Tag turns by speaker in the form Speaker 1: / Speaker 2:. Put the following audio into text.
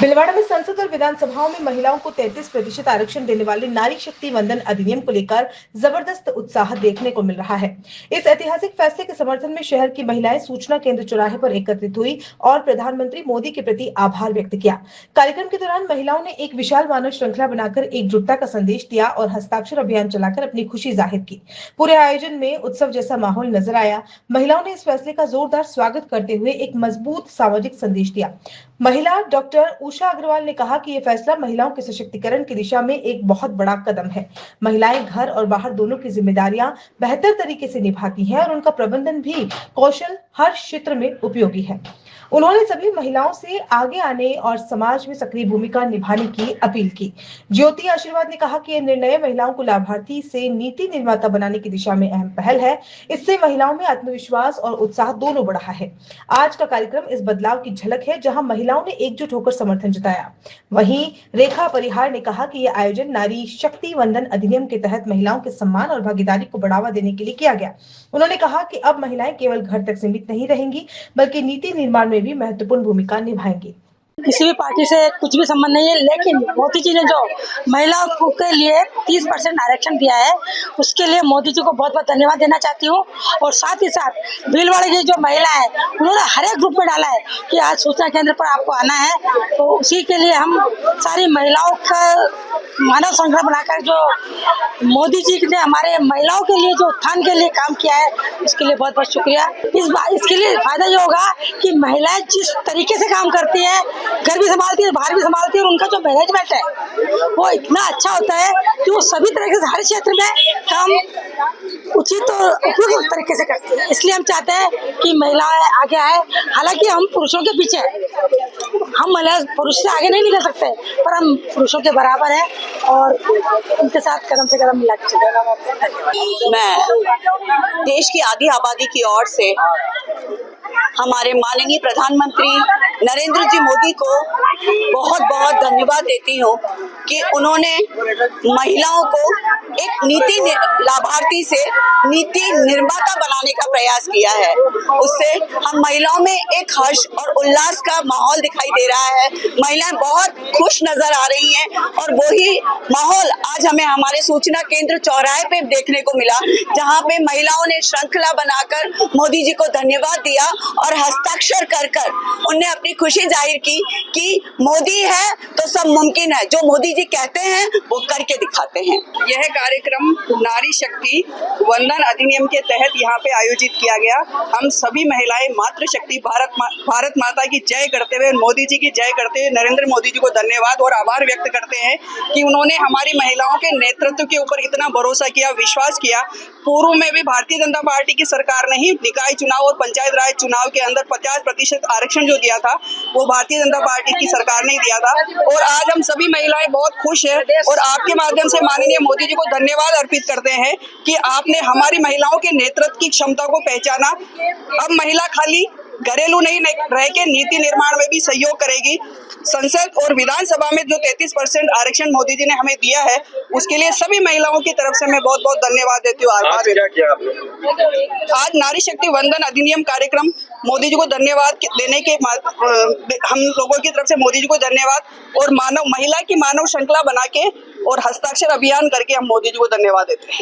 Speaker 1: भिलवाड़ा में संसद और विधानसभाओं में महिलाओं को 33% आरक्षण देने वाले नारी शक्ति वंदन अधिनियम को लेकर जबरदस्त उत्साह देखने को मिल रहा है। इस ऐतिहासिक फैसले के समर्थन में शहर की महिलाएं सूचना केंद्र चौराहे पर एकत्रित हुई और प्रधानमंत्री मोदी के प्रति आभार व्यक्त किया। कार्यक्रम के दौरान महिलाओं ने एक विशाल मानव श्रृंखला बनाकर एकजुटता का संदेश दिया और हस्ताक्षर अभियान चलाकर अपनी खुशी जाहिर की। पूरे आयोजन में उत्सव जैसा माहौल नजर आया। महिलाओं ने इस फैसले का जोरदार स्वागत करते हुए एक मजबूत सामाजिक संदेश दिया। महिला डॉक्टर उषा अग्रवाल ने कहा कि यह फैसला महिलाओं के सशक्तिकरण की दिशा में एक बहुत बड़ा कदम है। महिलाएं घर और बाहर दोनों की जिम्मेदारियां बेहतर तरीके से निभाती हैं और उनका प्रबंधन भी कौशल हर क्षेत्र में उपयोगी है। उन्होंने सभी महिलाओं से आगे आने और समाज में सक्रिय भूमिका निभाने की अपील की। ज्योति आशीर्वाद ने कहा कि यह निर्णय महिलाओं को लाभार्थी से नीति निर्माता बनाने की दिशा में अहम पहल है। इससे महिलाओं में आत्मविश्वास और उत्साह दोनों बढ़ा है। आज का कार्यक्रम इस बदलाव की झलक है, जहां महिलाओं ने एकजुट होकर समर्थन जताया। वहीं रेखा परिहार ने कहा कि यह आयोजन नारी शक्ति वंदन अधिनियम के तहत महिलाओं के सम्मान और भागीदारी को बढ़ावा देने के लिए किया गया। उन्होंने कहा कि अब महिलाएं केवल घर तक सीमित नहीं रहेंगी, बल्कि नीति निर्माण में भी महत्वपूर्ण भूमिका निभाएंगी।
Speaker 2: किसी भी पार्टी से कुछ भी संबंध नहीं है, लेकिन मोदी जी ने जो महिलाओं के लिए 30% आरक्षण दिया है, उसके लिए मोदी जी को बहुत बहुत धन्यवाद देना चाहती हूँ। और साथ ही साथ भीलवाड़ा की जो महिला है, उन्होंने हर एक ग्रुप में डाला है कि आज सूचना केंद्र पर आपको आना है, तो उसी के लिए हम सारी महिलाओं का मानव श्रृंखला बनाकर जो मोदी जी ने हमारे महिलाओं के लिए जो उत्थान के लिए काम किया है, उसके लिए बहुत बहुत शुक्रिया। इसके लिए फायदा ये होगा कि महिलाएं जिस तरीके से काम करती हैं, घर भी संभालती है, बाहर भी संभालती है, और उनका जो मैनेजमेंट है वो इतना अच्छा होता है कि वो सभी तरीके से हर क्षेत्र में काम उचित और उपयुक्त तरीके से करती है। इसलिए हम चाहते हैं कि महिलाएं आगे आए। हालांकि हम पुरुषों के पीछे हम महिला पुरुष से आगे नहीं निकल सकते, पर हम पुरुषों के बराबर हैं और उनके साथ कदम से कदम मिला के चलेंगे।
Speaker 3: मैं देश की आधी आबादी की ओर से हमारे माननीय प्रधानमंत्री नरेंद्र जी मोदी को बहुत बहुत धन्यवाद देती हूँ कि उन्होंने महिलाओं को एक नीति लाभार्थी से नीति निर्माता बनाने का प्रयास किया है। उससे हम महिलाओं में एक हर्ष और उल्लास का माहौल दिखाई दे रहा है। महिलाएं बहुत खुश नजर आ रही हैं और वही माहौल आज हमें हमारे सूचना केंद्र चौराहे पे देखने को मिला, जहां पे महिलाओं ने श्रृंखला बनाकर मोदी जी को धन्यवाद दिया और हस्ताक्षर कर कर उनने अपनी खुशी जाहिर की कि मोदी है तो सब मुमकिन है, जो मोदी जी कहते हैं वो करके दिखाते हैं।
Speaker 4: यह कार्यक्रम नारी शक्ति वंदन अधिनियम के तहत यहाँ पे आयोजित किया गया। हम सभी महिलाएं मातृशक्ति भारत माता की जय करते हुए, मोदी जी की जय करते हुए नरेंद्र मोदी जी को धन्यवाद और आभार व्यक्त करते हैं कि उन्होंने हमारी महिलाओं के नेतृत्व के ऊपर इतना भरोसा किया, विश्वास किया। पूर्व में भी भारतीय जनता पार्टी की सरकार ने ही निकाय चुनाव और पंचायत राज चुनाव के अंदर 50% आरक्षण जो दिया था, वो भारतीय जनता पार्टी की सरकार ने दिया था। और आज हम सभी महिलाएं बहुत खुश हैं और आपके माध्यम से माननीय मोदी जी को धन्यवाद अर्पित करते हैं कि आपने हमारी महिलाओं के नेतृत्व की क्षमता को पहचाना। अब महिला खाली घरेलू नहीं रह के नीति निर्माण में भी सहयोग करेगी। संसद और विधानसभा में जो 33% आरक्षण मोदी जी ने हमें दिया है, उसके लिए सभी महिलाओं की तरफ से मैं बहुत बहुत धन्यवाद देती हूँ। आज नारी शक्ति वंदन अधिनियम कार्यक्रम मोदी जी को धन्यवाद देने के हम लोगों की तरफ से मोदी जी को धन्यवाद और महिला की मानव श्रृंखला बना के और हस्ताक्षर अभियान करके हम मोदी जी को धन्यवाद देते हैं।